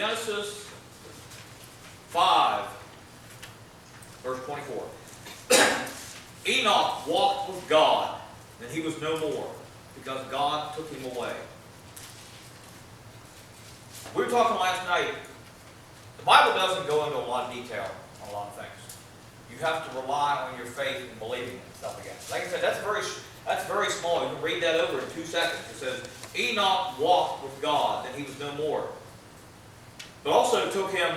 Genesis 5, verse 24. Enoch walked with God, and he was no more, because God took him away. We were talking last night, the Bible doesn't go into a lot of detail on a lot of things. You have to rely on your faith and believing it and stuff like that. Like I said, that's very small. You can read that over in 2 seconds. It says, Enoch walked with God, and he was no more. But also it took him,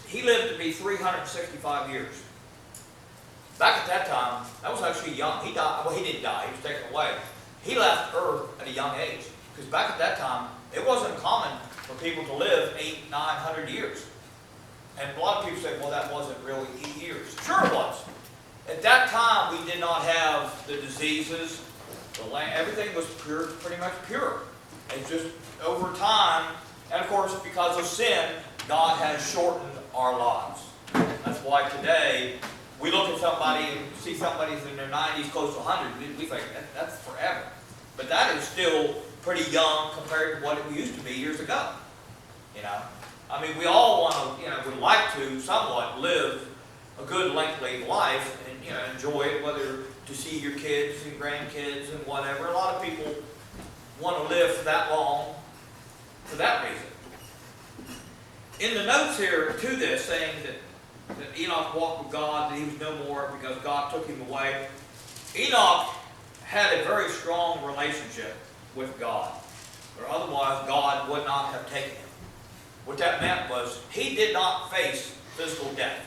he lived to be 365 years. Back at that time, that was actually young. He died, well, he didn't die, he was taken away. He left Earth at a young age. Because back at that time, it wasn't common for people to live 800, 900 years. And a lot of people say, well, that wasn't really 8 years. Sure it was. At that time, we did not have the diseases, the land, everything was pure, pretty much pure. And just over time, and of course, because of sin, God has shortened our lives. That's why today, we look at somebody and see somebody's in their 90s, close to 100, we think, that's forever. But that is still pretty young compared to what it used to be years ago. You know? I mean, we all want to, would like to somewhat live a good lengthy life and, enjoy it, whether to see your kids and grandkids and whatever. A lot of people want to live for that long for that reason. In the notes here to this, saying that Enoch walked with God, that he was no more because God took him away. Enoch had a very strong relationship with God, or otherwise God would not have taken him. What that meant was he did not face physical death.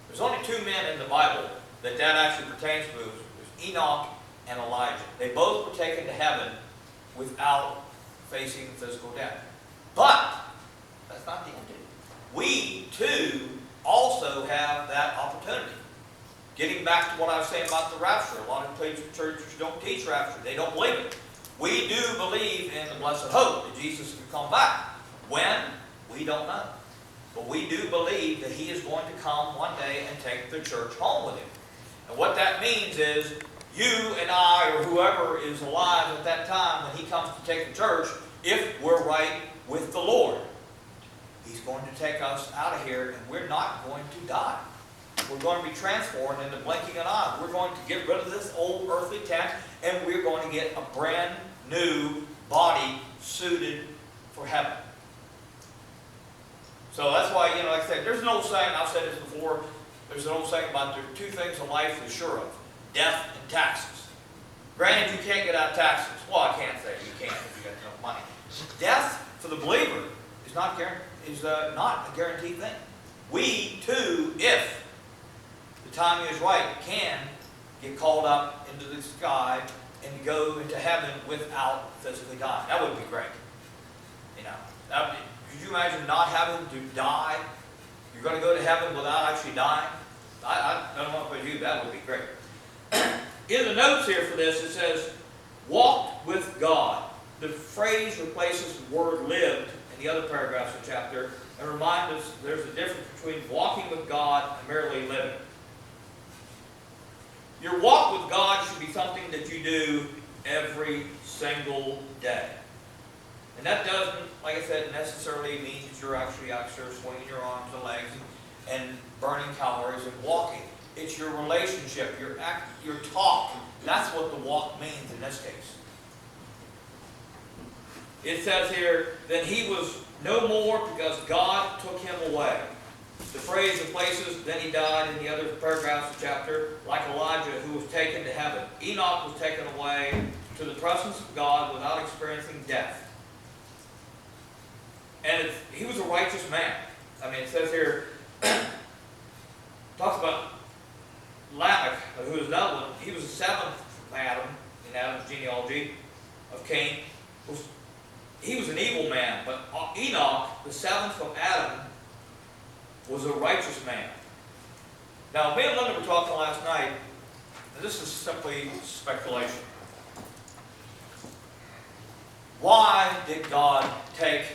There's only 2 men in the Bible that actually pertains to. There's Enoch and Elijah. They both were taken to heaven without facing physical death. But that's not the end of it. We, too, also have that opportunity. Getting back to what I was saying about the rapture, a lot of churches don't teach rapture. They don't believe it. We do believe in the blessed hope that Jesus can come back. When? We don't know. But we do believe that he is going to come one day and take the church home with him. And what that means is you and I, or whoever is alive at that time when he comes to take the church, if we're right with the Lord, he's going to take us out of here and we're not going to die. We're going to be transformed in the blinking of an eye. We're going to get rid of this old earthly tent and we're going to get a brand new body suited for heaven. So that's why, like I said, there's an old saying, I've said this before, there's an old saying about there are 2 things in life you're sure of: death and taxes. Granted, you can't get out of taxes. Well, I can't say you can't if you got enough money. Death for the believer is not a guaranteed thing. We, too, if the timing is right, can get called up into the sky and go into heaven without physically dying. That would be great. Could you imagine not having to die? You're going to go to heaven without actually dying? I don't know about you, that would be great. In the notes here for this, it says, walked with God. The phrase replaces the word lived in the other paragraphs of the chapter and reminds us there's a difference between walking with God and merely living. Your walk with God should be something that you do every single day. And that doesn't, like I said, necessarily mean that you're actually out there swinging your arms and legs and burning calories and walking. It's your relationship, your talk. That's what the walk means in this case. It says here that he was no more because God took him away. The phrase replaces, then he died in the other paragraphs of the chapter, like Elijah who was taken to heaven. Enoch was taken away to the presence of God without experiencing death. And he was a righteous man. I mean, it says here, talks about Lamech, who was another one. He was the 7th from Adam, in Adam's genealogy of Cain. He was an evil man, but Enoch, the 7th from Adam, was a righteous man. Now, me and Linda were talking last night, and this is simply speculation. Why did God take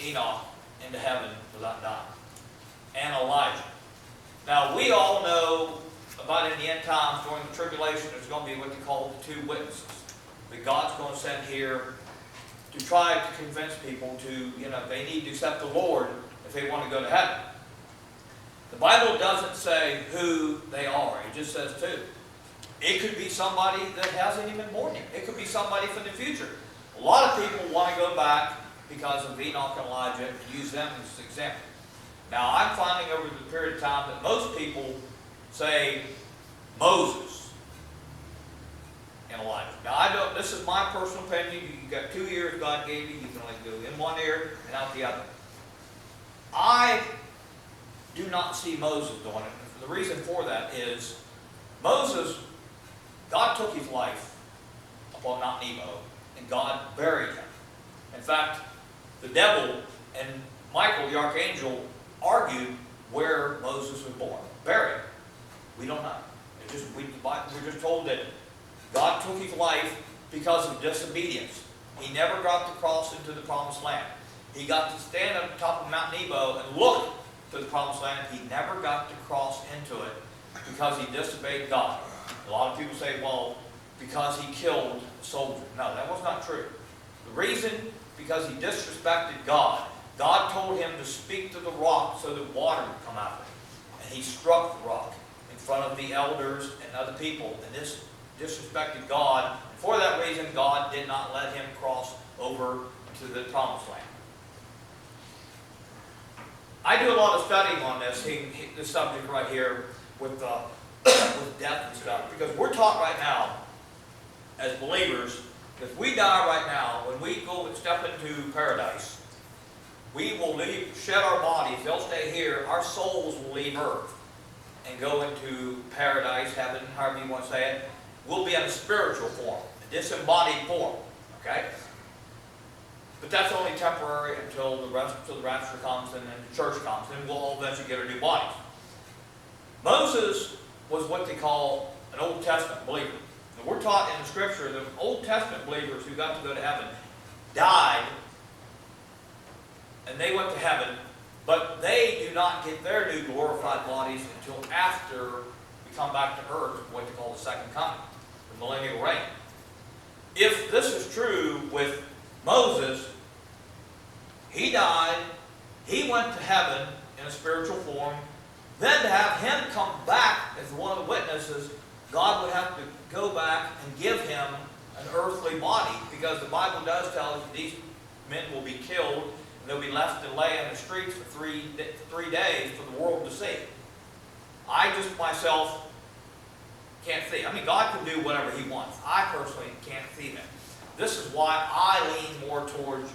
Enoch into heaven without dying? And Elijah. Now, we all know about in the end times, during the tribulation, there's going to be what they call the 2 witnesses that God's going to send here to try to convince people to, they need to accept the Lord if they want to go to heaven. The Bible doesn't say who they are. It just says to. It could be somebody that hasn't even born yet. It could be somebody from the future. A lot of people want to go back because of Enoch and Elijah and use them as an example. Now, I'm finding over the period of time that most people say Moses and Elijah. Now, this is my personal opinion. You've got 2 ears God gave you. You can only go in one ear and out the other. I do not see Moses doing it. The reason for that is Moses, God took his life upon Mount Nebo, and God buried him. In fact, the devil and Michael, the archangel, argued where Moses was born. Buried. We don't know. We're just told that God took his life because of disobedience. He never got to cross into the promised land. He got to stand on the top of Mount Nebo and look to the promised land. He never got to cross into it because he disobeyed God. A lot of people say, well, because he killed a soldier. No, that was not true. The reason, because he disrespected God. God told him to speak to the rock so that water would come out of it. And he struck the rock in front of the elders and other people. And this disrespected God. And for that reason, God did not let him cross over to the promised land. I do a lot of studying on this subject right here with death and stuff, because we're taught right now as believers, if we die right now, when we go and step into paradise, we will shed our bodies, they'll stay here, our souls will leave earth and go into paradise, heaven, however you want to say it. We'll be in a spiritual form, a disembodied form, okay? But that's only temporary until the rapture comes and then the church comes, and we'll all eventually get our new bodies. Moses was what they call an Old Testament believer. And we're taught in the Scripture that Old Testament believers who got to go to heaven died, and they went to heaven, but they do not get their new glorified bodies until after we come back to earth, what they call the second coming, the millennial reign. If this is true with Moses, he died, he went to heaven in a spiritual form, then to have him come back as one of the witnesses, God would have to go back and give him an earthly body, because the Bible does tell us that these men will be killed and they'll be left to lay in the streets for 3 days for the world to see. I just myself can't see. I mean, God can do whatever he wants. I personally can't see that. This is why I lean more towards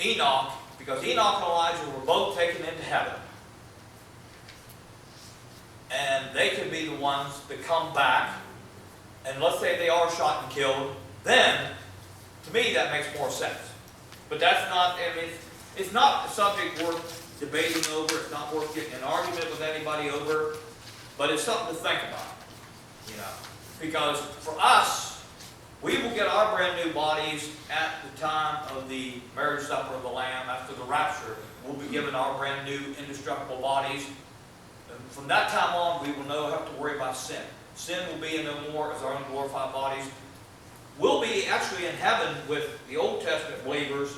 Enoch, because Enoch and Elijah were both taken into heaven. And they could be the ones that come back, and let's say they are shot and killed, then, to me, that makes more sense. But that's not, I mean, it's not a subject worth debating over, it's not worth getting an argument with anybody over, but it's something to think about, Because for us, we will get our brand new bodies at the time of the marriage supper of the Lamb, after the rapture. We'll be given our brand new indestructible bodies. And from that time on, we will not have to worry about sin. Sin will be no more as our own glorified bodies. We'll be actually in heaven with the Old Testament believers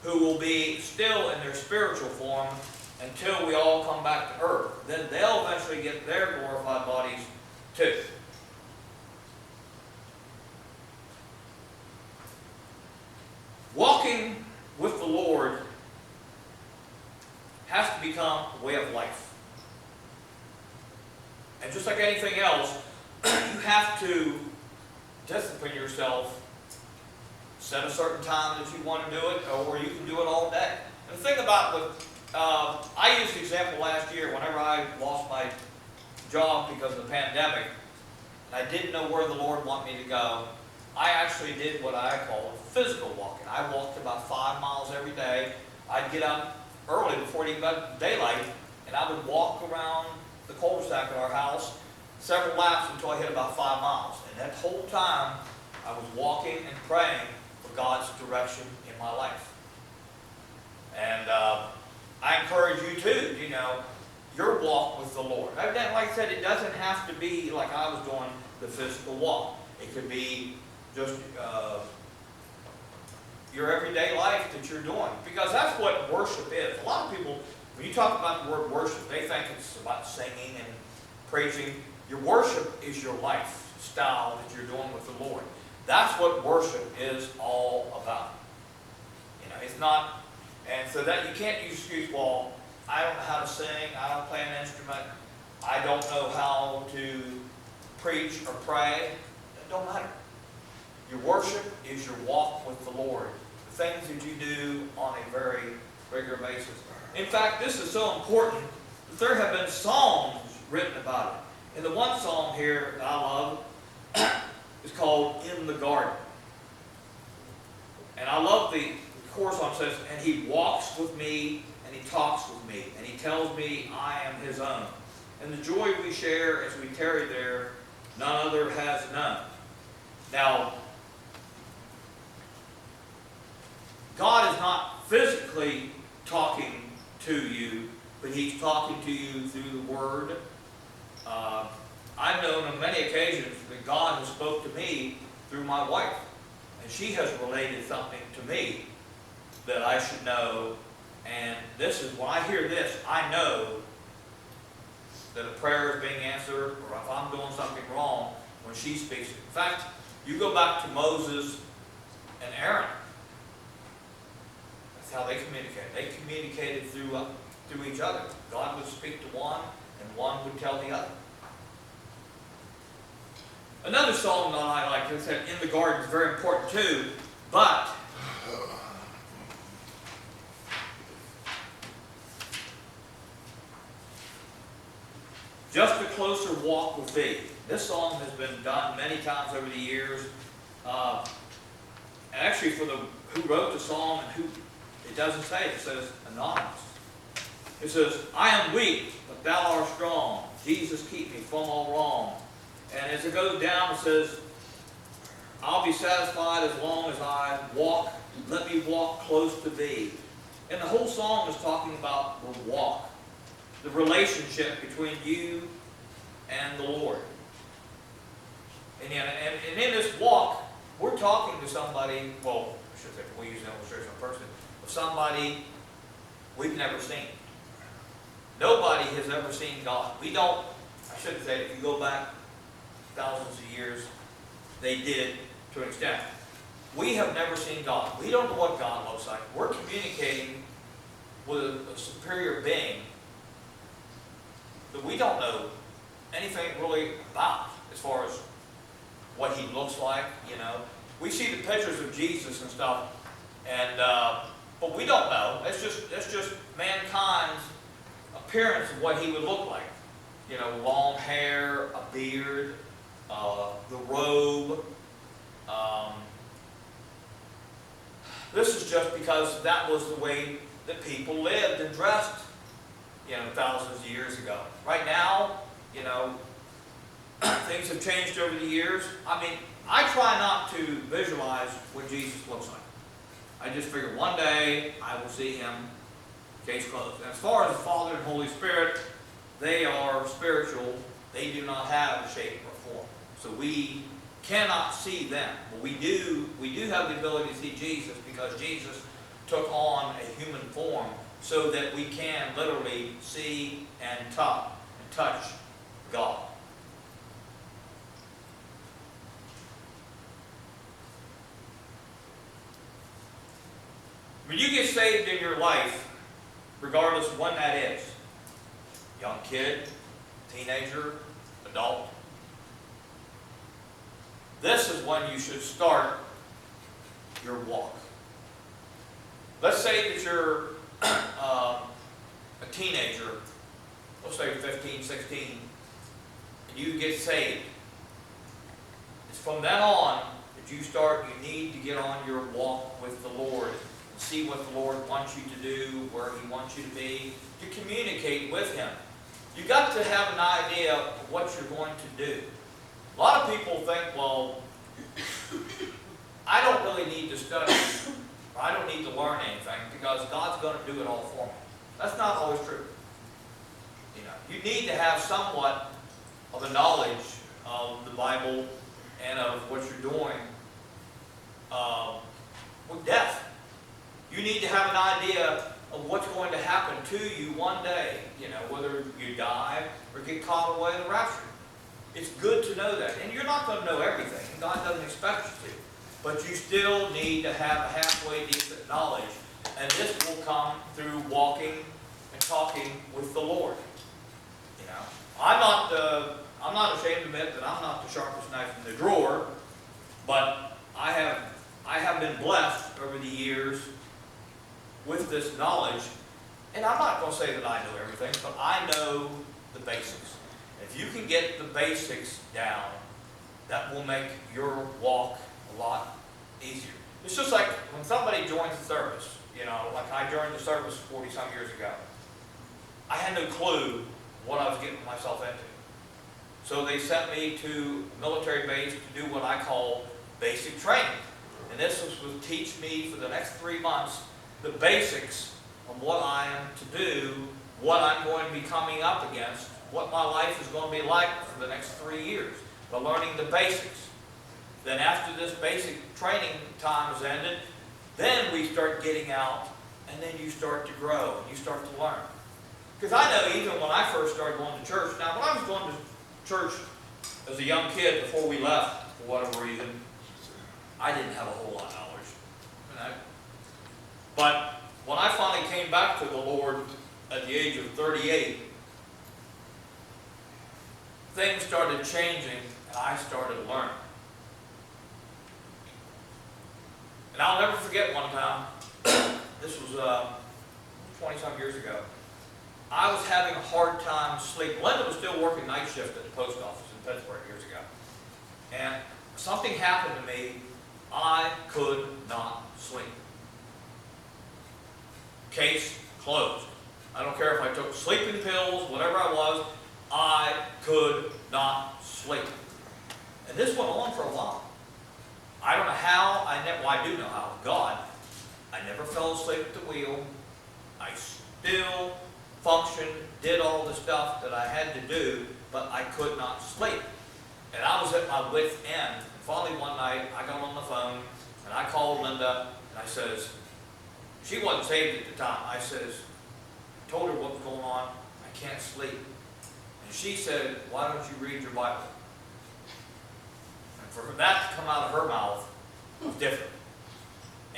who will be still in their spiritual form until we all come back to earth. Then they'll eventually get their glorified bodies too. Walking with the Lord has to become a way of life. And just like anything else, you have to discipline yourself. Set a certain time that you want to do it, or you can do it all day. And the thing about I used the example last year whenever I lost my job because of the pandemic, and I didn't know where the Lord wanted me to go. I actually did what I call physical walking. I walked about 5 miles every day. I'd get up early before it even got daylight, and I would walk around the cul-de-sac at our house several laps until I hit about 5 miles. And that whole time, I was walking and praying for God's direction in my life. And I encourage you too, your walk with the Lord. Like I said, it doesn't have to be like I was doing the physical walk. It could be just your everyday life that you're doing. Because that's what worship is. A lot of people, when you talk about the word worship, they think it's about singing and preaching. Your worship is your lifestyle that you're doing with the Lord. That's what worship is all about. You know, it's not, and so that you can't use excuse, well, I don't know how to sing, I don't play an instrument, I don't know how to preach or pray. It don't matter. Your worship is your walk with the Lord. The things that you do on a very regular basis. In fact, this is so important that there have been songs written about it. And the one song here that I love is called In the Garden. And I love the chorus on it says, and he walks with me, and he talks with me, and he tells me I am his own. And the joy we share as we tarry there, none other has none. Now, God is not physically talking to you, but he's talking to you through the Word. I've known on many occasions that God has spoke to me through my wife. And she has related something to me that I should know. And this is, when I hear this, I know that a prayer is being answered, or if I'm doing something wrong, when she speaks. In fact, you go back to Moses and Aaron. That's how they communicated. They communicated through each other. God would speak to one, and one would tell the other. Another song that I like, I said, In the Garden is very important too, but Just a Closer Walk with Thee. This song has been done many times over the years. Actually, for who wrote the song and who, it doesn't say, it says anonymous. It says, I am weak, but thou art strong. Jesus, keep me from all wrong. And as it goes down, it says, I'll be satisfied as long as I walk. Let me walk close to thee. And the whole song is talking about the walk, the relationship between you and the Lord. And in this walk, we're talking to somebody, well, I should say, we use an illustration of a person, of somebody we've never seen. Nobody has ever seen God. We don't, I shouldn't say, if you go back thousands of years, they did to an extent. We have never seen God. We don't know what God looks like. We're communicating with a superior being that we don't know anything really about as far as what he looks like, you know. We see the pictures of Jesus and stuff, and but we don't know. That's just mankind's appearance of what he would look like. You know, long hair, a beard, the robe. This is just because that was the way that people lived and dressed, you know, thousands of years ago. Right now, you know, things have changed over the years. I mean, I try not to visualize what Jesus looks like. I just figure one day I will see him, case closed. And as far as the Father and Holy Spirit, they are spiritual. They do not have a shape or form. So we cannot see them. But we do have the ability to see Jesus, because Jesus took on a human form so that we can literally see and touch God. When you get saved in your life, regardless of when that is, young kid, teenager, adult, this is when you should start your walk. Let's say that you're a teenager, let's say 15, 16, and you get saved. It's from then on that you need to get on your walk with the Lord and see what the Lord wants you to do, where he wants you to be, to communicate with him. You've got to have an idea of what you're going to do. A lot of people think, well, I don't really need to study, or I don't need to learn anything, because God's going to do it all for me. That's not always true. You know, you need to have somewhat of a knowledge of the Bible and of what you're doing with death. You need to have an idea of what's going to happen to you one day, whether you die or get caught away in the rapture. It's good to know that. And you're not going to know everything. God doesn't expect you to. But you still need to have a halfway decent knowledge. And this will come through walking and talking with the Lord. I'm not ashamed to admit that I'm not the sharpest knife in the drawer, but I have been blessed over the years with this knowledge. And I'm not going to say that I know everything, but I know the basics. If you can get the basics down, that will make your walk a lot easier. It's just like when somebody joins the service, like I joined the service 40-some years ago. I had no clue what I was getting myself into. So they sent me to a military base to do what I call basic training. And this was to teach me for the next 3 months the basics of what I am to do, what I'm going to be coming up against, what my life is going to be like for the next 3 years, by learning the basics. Then after this basic training time is ended, then we start getting out, and then you start to grow, and you start to learn. Because I know even when I first started going to church, now when I was going to church as a young kid before we left, for whatever reason, I didn't have a whole lot of knowledge. But when I finally came back to the Lord at the age of 38, things started changing, and I started learning. And I'll never forget one time, this was 20-some years ago, I was having a hard time sleeping. Linda was still working night shift at the post office in Pittsburgh years ago. And something happened to me. I could not sleep. Case closed. I don't care if I took sleeping pills, whatever I could not sleep. And this went on for a while. I don't know how, I do know how. God, I never fell asleep at the wheel. I still functioned, did all the stuff that I had to do, but I could not sleep. And I was at my wit's end. And finally one night, I got on the phone, and I called Linda, and I says, she wasn't saved at the time. I told her what was going on. I can't sleep. And she said, why don't you read your Bible? And for that to come out of her mouth was different.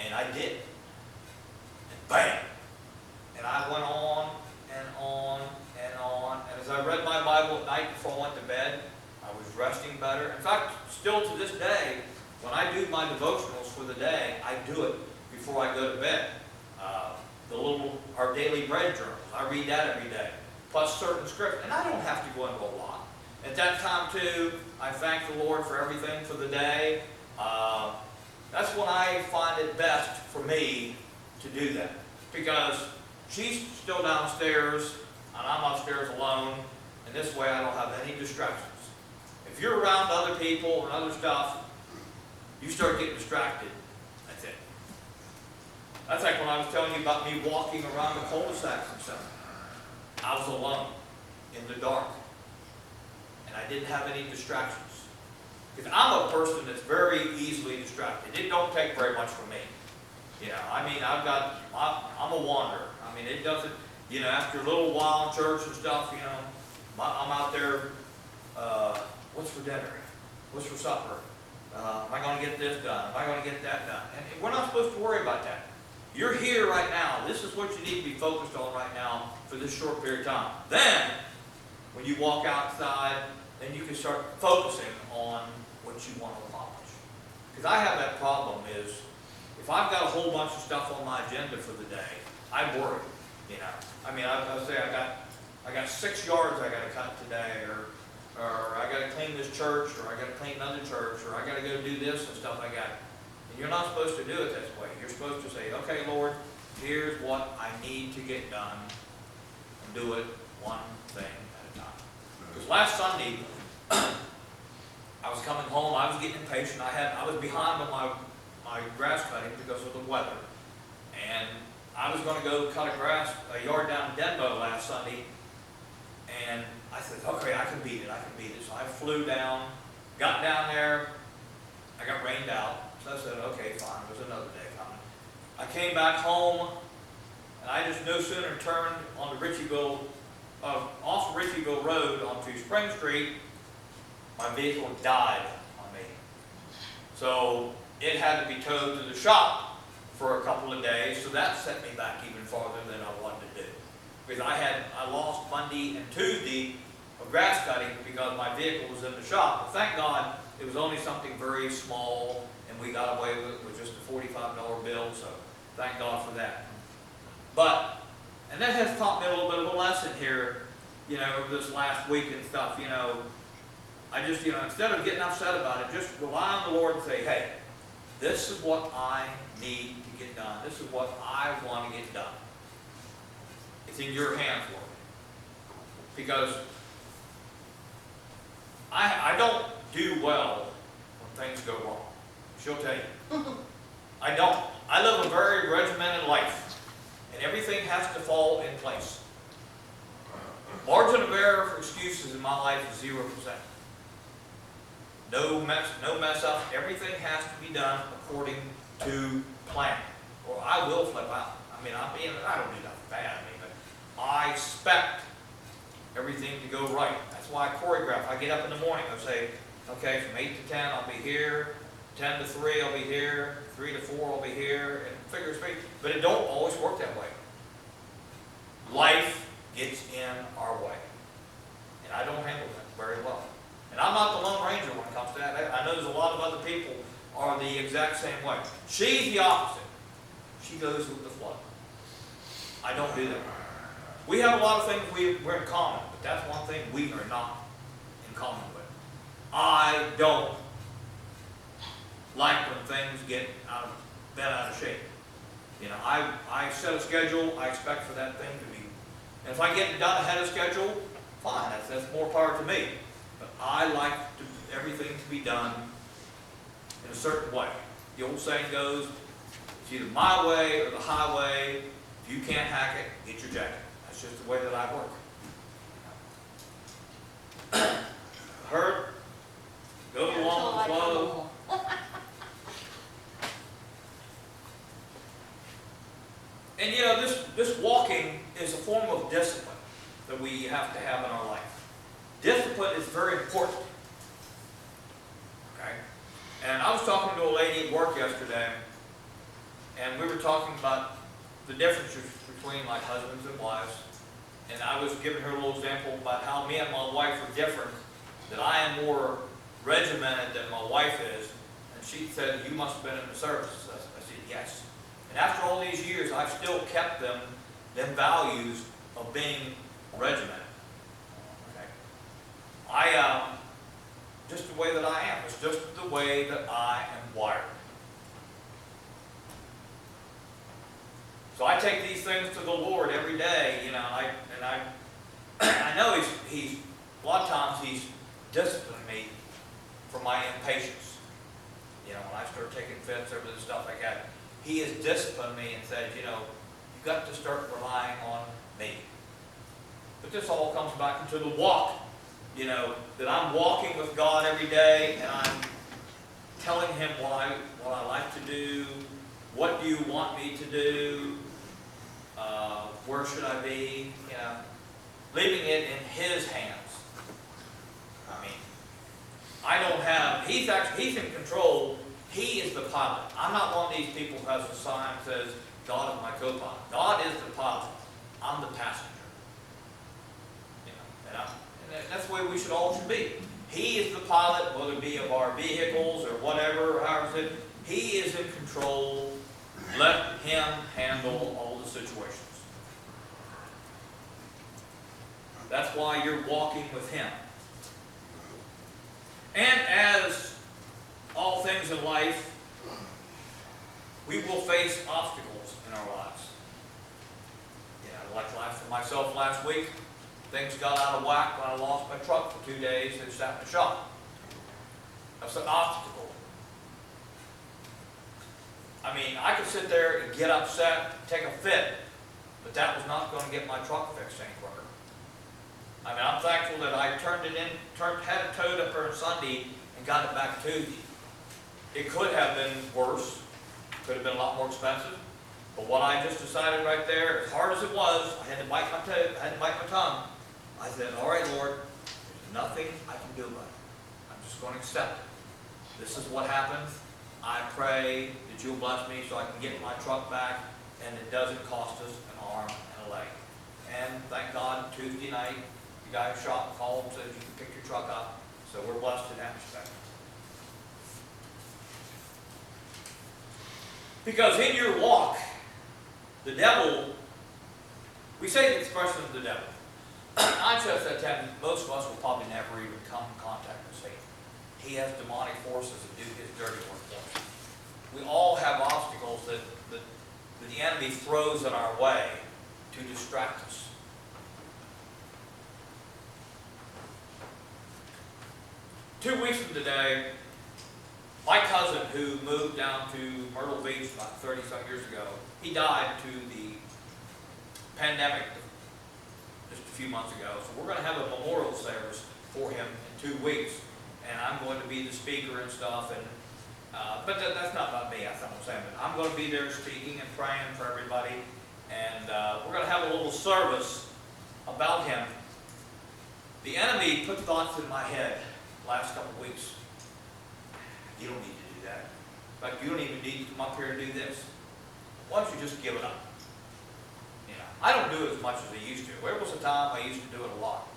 And I did. And bam! And I went on and on and on. And as I read my Bible at night before I went to bed, I was resting better. In fact, still to this day, when I do my devotionals for the day, I do it before I go to bed. Our daily bread journal, I read that every day, plus certain scripts. And I don't have to go into a lot. At that time, too, I thank the Lord for everything for the day. That's when I find it best for me to do that. Because she's still downstairs, and I'm upstairs alone, and this way I don't have any distractions. If you're around other people and other stuff, you start getting distracted. That's it. That's like when I was telling you about me walking around the cul-de-sacs and stuff. I was alone, in the dark, and I didn't have any distractions. Because I'm a person that's very easily distracted. It don't take very much for me. I'm a wanderer. It doesn't, after a little while in church and stuff, I'm out there, what's for dinner? What's for supper? Am I going to get this done? Am I going to get that done? And we're not supposed to worry about that. You're here right now. This is what you need to be focused on right now for this short period of time. Then, when you walk outside, then you can start focusing on what you want to accomplish. Because I have that problem is, if I've got a whole bunch of stuff on my agenda for the day, I worry. I say I got 6 yards I got to cut today, or I got to clean this church, or I got to clean another church, or I got to go do this and stuff like that. And you're not supposed to do it this way. You're supposed to say, okay, Lord, here's what I need to get done, and do it one thing at a time. Because last Sunday, I was coming home, I was getting impatient. I was behind on my grass cutting because of the weather. And I was going to go cut a yard down in Denbo last Sunday. And I said, okay, I can beat it. So I flew down, got down there, I got rained out. So I said, okay, fine, there's another day coming. I came back home, and I just no sooner turned onto off Ritchieville Road onto Spring Street, my vehicle died on me. So it had to be towed to the shop for a couple of days, so that set me back even farther than I wanted to do. Because I lost Monday and Tuesday of grass cutting because my vehicle was in the shop. But thank God it was only something very small, and we got away with it with just a $45 bill, so thank God for that. And that has taught me a little bit of a lesson here, over this last week and stuff, I just, instead of getting upset about it, just rely on the Lord and say, hey, this is what I need to get done. This is what I want to get done. It's in your hands, Lord. Because I don't do well when things go wrong. She'll tell you. I don't. I live a very regimented life. And everything has to fall in place. Margin of error for excuses in my life is 0%. No mess up. Everything has to be done according to plan, or I will flip out. I don't do nothing bad, but I expect everything to go right. That's why I choreograph. I get up in the morning. I say, okay, from 8 to 10, I'll be here. 10 to 3, I'll be here. 3 to 4, I'll be here. And figure straight. But it don't always work that way. Life gets in our way. And I don't handle that very well. And I'm not the Lone Ranger when it comes to that. I know there's a lot of other people are the exact same way. She's the opposite. She goes with the flow. I don't do that. We have a lot of things we're in common, but that's one thing we are not in common with. I don't like when things get bent out of shape. I set a schedule. I expect for that thing to be. And if I get it done ahead of schedule, fine. That's more power to me. But I like everything to be done in a certain way. The old saying goes, it's either my way or the highway. If you can't hack it, get your jacket. That's just the way that I work. Hurt, go along with the flow. And this walking is a form of discipline that we have to have in our life. Discipline is very important. Okay? And I was talking to a lady at work yesterday, and we were talking about the differences between like husbands and wives. And I was giving her a little example about how me and my wife are different, that I am more regimented than my wife is. And she said, you must have been in the service. I said, yes. And after all these years, I've still kept them values of being regimented. Okay? Just the way that I am. It's just the way that I am wired. So I take these things to the Lord every day, I know he's a lot of times He's disciplining me for my impatience. When I start taking fits over the stuff like that, He has disciplined me and said, you've got to start relying on me. But this all comes back into the walk, that I'm walking with God every day, and I'm telling Him what I like to do, what do you want me to do, where should I be, leaving it in His hands. I don't have, He's in control. He is the pilot. I'm not one of these people who has a sign that says, God is my co-pilot. God is the pilot. I'm the passenger. And that's the way we all should be. He is the pilot, whether it be of our vehicles or whatever, however it is. He is in control. Let Him handle all the situations. That's why you're walking with Him. And as all things in life, we will face obstacles in our lives. Like life for myself last week, things got out of whack when I lost my truck for 2 days and sat in the shop. That's an obstacle. I could sit there and get upset, take a fit, but that was not going to get my truck fixed any quicker. I'm thankful that I had it towed up there on Sunday and got it back Tuesday. It could have been worse. Could have been a lot more expensive. But what I just decided right there, as hard as it was, I had to bite my tongue. I said, all right, Lord, there's nothing I can do about it. I'm just going to accept it. This is what happens. I pray that you'll bless me so I can get my truck back, and it doesn't cost us an arm and a leg. And thank God, Tuesday night, the guy who shot called and said you can pick your truck up. So we're blessed in that respect. Because in your walk, the devil, we say the expression of the devil. 9 times out of 10, most of us will probably never even come in contact with Satan. He has demonic forces that do his dirty work for us. We all have obstacles that the enemy throws in our way to distract us. Two weeks from today, my cousin who moved down to Myrtle Beach about 30-some years ago, he died to the pandemic just a few months ago. So we're going to have a memorial service for him in 2 weeks. And I'm going to be the speaker and stuff. And but that's not about me, that's not what I'm saying. But I'm going to be there speaking and praying for everybody. And we're going to have a little service about him. The enemy put thoughts in my head the last couple of weeks. You don't need to do that. In fact, you don't even need to come up here and do this. Why don't you just give it up? You know, I don't do it as much as I used to. There was a time I used to do it a lot.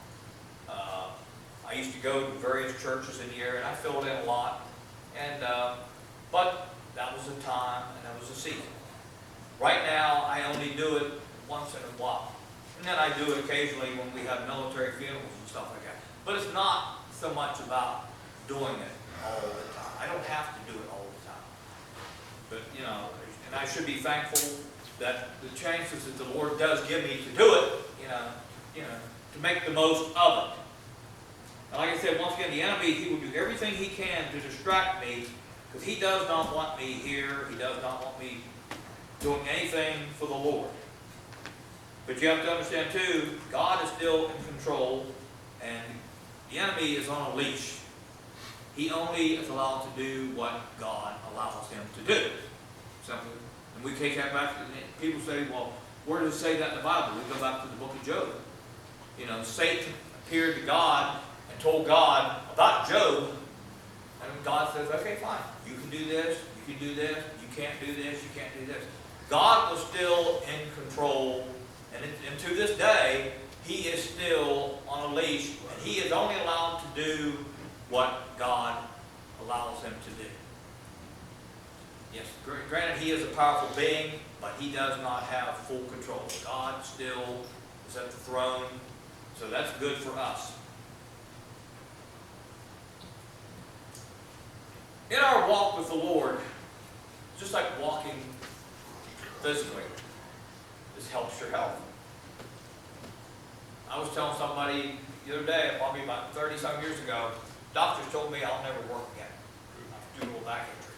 I used to go to various churches in the area, and I filled in a lot. And but that was a time, and that was a season. Right now, I only do it once in a while. And then I do it occasionally when we have military funerals and stuff like that. But it's not so much about doing it all the time. I don't have to do it all the time. But, you know, and I should be thankful that the chances that the Lord does give me to do it, to make the most of it. And like I said, once again, the enemy, he will do everything he can to distract me, because he does not want me here. He does not want me doing anything for the Lord. But you have to understand, too, God is still in control, and the enemy is on a leash. He only is allowed to do what God allows him to do. Simple. And we take that back, and people say, well, where does it say that in the Bible? We go back to the book of Job. You know, Satan appeared to God and told God about Job, and God says, okay, fine, you can do this, you can do this, you can't do this, you can't do this. God was still in control, and to this day, he is still on a leash, and he is only allowed to do what God allows him to do. Yes, granted, he is a powerful being, but he does not have full control. God still is at the throne, so that's good for us. In our walk with the Lord, just like walking physically, this helps your health. I was telling somebody the other day, probably about 30-some years ago, doctors told me I'll never work again due to a back injury.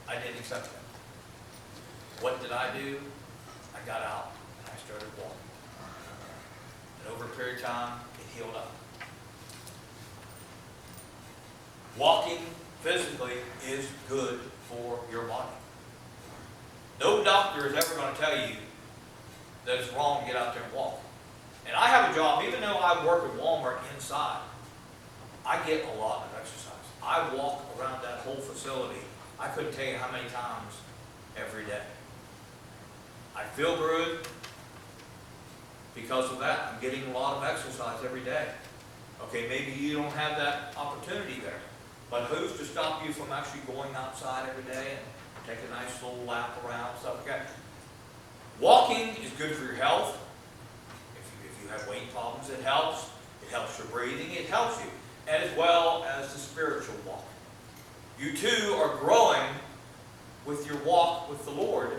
I didn't accept that. What did I do? I got out and I started walking. And over a period of time, it healed up. Walking physically is good for your body. No doctor is ever going to tell you that it's wrong to get out there and walk. And I have a job, even though I work at Walmart inside, I get a lot of exercise. I walk around that whole facility. I couldn't tell you how many times every day. I feel good because of that. I'm getting a lot of exercise every day. Okay, maybe you don't have that opportunity there. But who's to stop you from actually going outside every day and take a nice little lap around, stuff like that? Walking is good for your health. If you have weight problems, it helps. It helps your breathing. It helps you. And as well as the spiritual walk. You too are growing with your walk with the Lord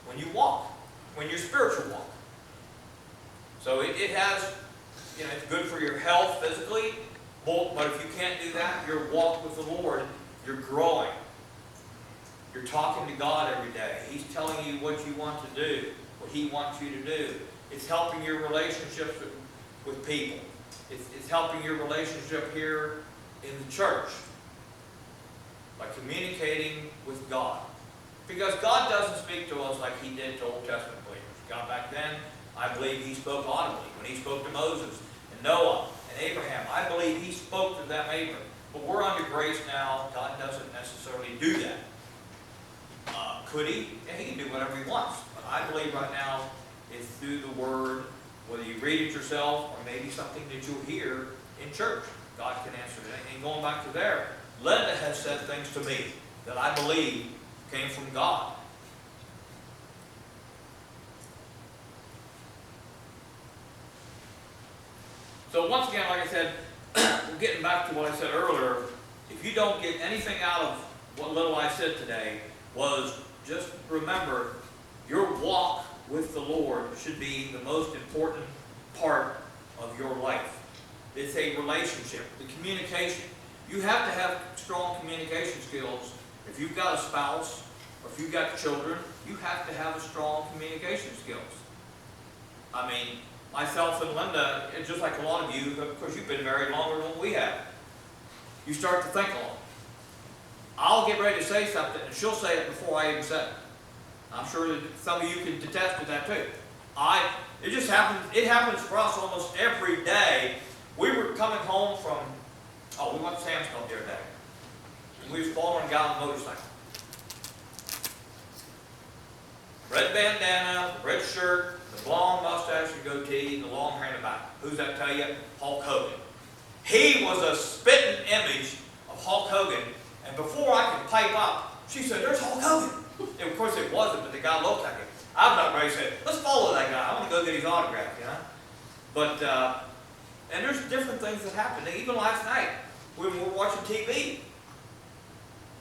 when you walk, when your spiritual walk. So it has, it's good for your health physically, but if you can't do that, your walk with the Lord, you're growing. You're talking to God every day. He's telling you what you want to do, what He wants you to do. It's helping your relationships with people. It's helping your relationship here in the church by communicating with God. Because God doesn't speak to us like He did to Old Testament believers. God back then, I believe He spoke audibly. When He spoke to Moses and Noah and Abraham, I believe He spoke to them audibly. But we're under grace now. God doesn't necessarily do that. Could He? Yeah, He can do whatever He wants. But I believe right now it's through the Word, whether you read it yourself or maybe something that you'll hear in church. God can answer it. And going back to there, Linda has said things to me that I believe came from God. So once again, like I said, we're getting back to what I said earlier. If you don't get anything out of what little I said today, was just remember your walk with the Lord should be the most important part of your life. It's a relationship, the communication. You have to have strong communication skills. If you've got a spouse, or if you've got children, you have to have a strong communication skills. I mean, myself and Linda, just like a lot of you, of course you've been married longer than we have. You start to think a lot. I'll get ready to say something, and she'll say it before I even say it. I'm sure that some of you can attest to that too. It just happens, it happens for us almost every day. We were coming home from, we went to Sam's Club the other day. And we was following a guy on a motorcycle. Red bandana, red shirt, the blonde mustache and goatee, the long hair in the back. Who's that tell you? Hulk Hogan. He was a spitting image of Hulk Hogan. And before I could pipe up, she said, "There's Hulk Hogan." And of course it wasn't, but the guy looked like it. I'm not ready to say, "Let's follow that guy. I want to go get his autograph," you know. But, and there's different things that happen. Even last night, when we were watching TV,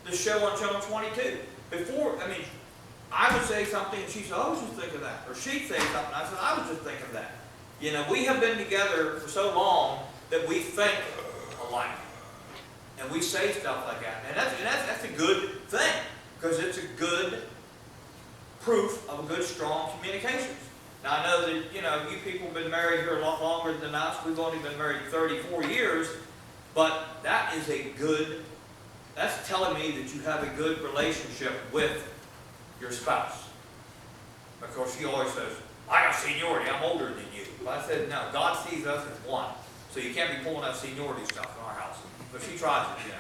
the show on Channel 22. Before, I mean, I would say something and she said, "I was just thinking of that." Or she'd say something, I said, "I was just thinking of that." You know, we have been together for so long that we think alike. And we say stuff like that. And that's a good thing, because it's a good proof of a good, strong communications. Now, I know that, you know, you people have been married here a lot longer than us. We've only been married 34 years. But that is that's telling me that you have a good relationship with your spouse. Of course, she always says, "I got seniority, I'm older than you." But I said, no, God sees us as one. So you can't be pulling out seniority stuff in our house. But she tries it, you know.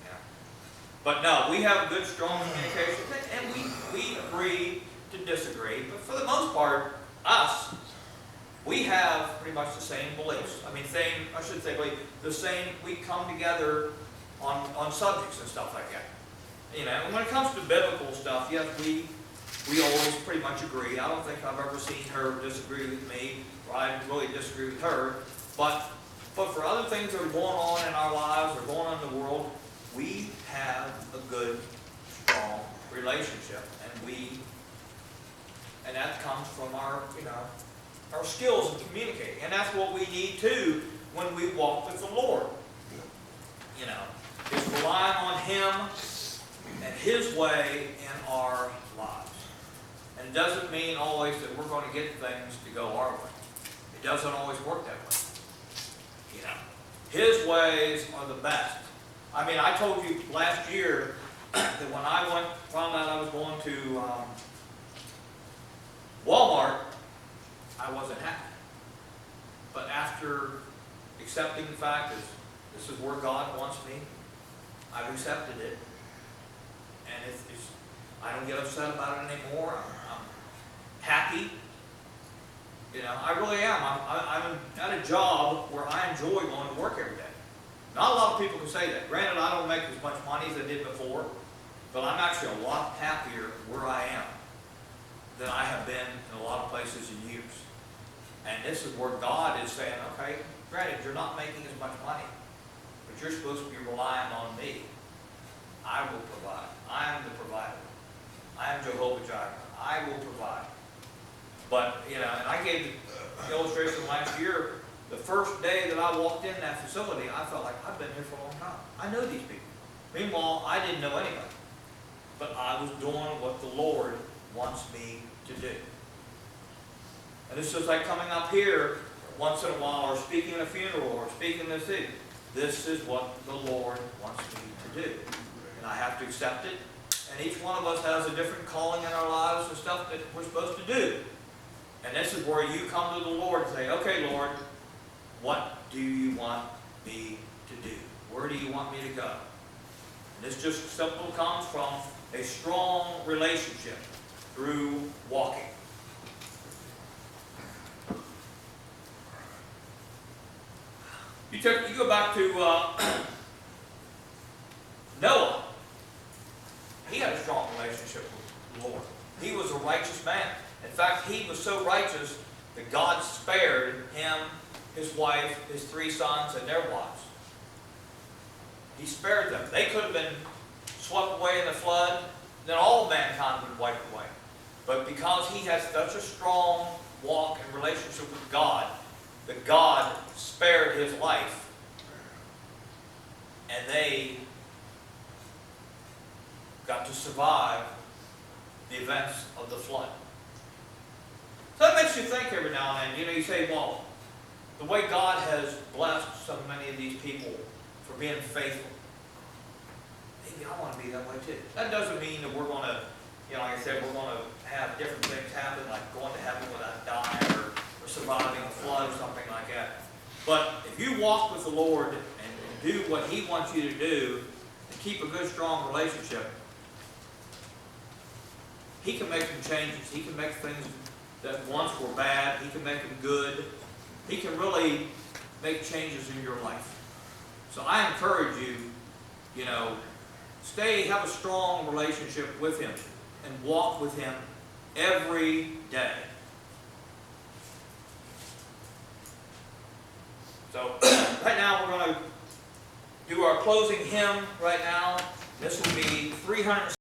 Yeah. But no, we have a good, strong communication, and we agree to disagree. But for the most part, us, we have pretty much the same beliefs. I mean, the same, we come together on subjects and stuff like that. You know, and when it comes to biblical stuff, yes, we always pretty much agree. I don't think I've ever seen her disagree with me, or I really disagree with her. But for other things that are going on in our lives or going on in the world, we have a good, strong relationship, and that comes from our, you know, our skills in communicating, and that's what we need too when we walk with the Lord. You know, is relying on Him and His way in our lives. And it doesn't mean always that we're going to get things to go our way. It doesn't always work that way. You know, His ways are the best. I mean, I told you last year that when I found out I was going to Walmart, I wasn't happy. But after accepting the fact that this is where God wants me, I've accepted it. And I don't get upset about it anymore. I'm happy. You know, I really am. I'm at a job where I enjoy going to work every day. Not a lot of people can say that. Granted, I don't make as much money as I did before, but I'm actually a lot happier where I am than I have been in a lot of places in years. And this is where God is saying, okay, granted, you're not making as much money, but you're supposed to be relying on me. I will provide. I am the provider. I am Jehovah Jireh. I will provide. But, you know, and I gave the illustration last year, the first day that I walked in that facility, I felt like I've been here for a long time. I know these people. Meanwhile, I didn't know anybody. But I was doing what the Lord wants me to do. And it's just like coming up here once in a while, or speaking at a funeral, or speaking in the city. This is what the Lord wants me to do. And I have to accept it, and each one of us has a different calling in our lives and stuff that we're supposed to do. And this is where you come to the Lord and say, okay, Lord, what do you want me to do? Where do you want me to go? And this just simply comes from a strong relationship through walking. You go back to Noah. He had a strong relationship with the Lord. He was a righteous man. In fact, he was so righteous that God spared him, his wife, his 3 sons, and their wives. He spared them. They could have been swept away in the flood, then all of mankind would be wiped away. But because he has such a strong walk and relationship with God, that God spared his life, and they got to survive the events of the flood. So that makes you think every now and then. You say, well, the way God has blessed so many of these people for being faithful, maybe I want to be that way too. That doesn't mean that we're going to, like I said, we're going to have different things happen, like going to heaven without dying or surviving a flood or something like that. But if you walk with the Lord and do what He wants you to do and keep a good, strong relationship, He can make some changes. He can make things that once were bad, He can make them good. He can really make changes in your life. So I encourage you, have a strong relationship with Him and walk with Him every day. So right now we're going to do our closing hymn right now. This will be 300.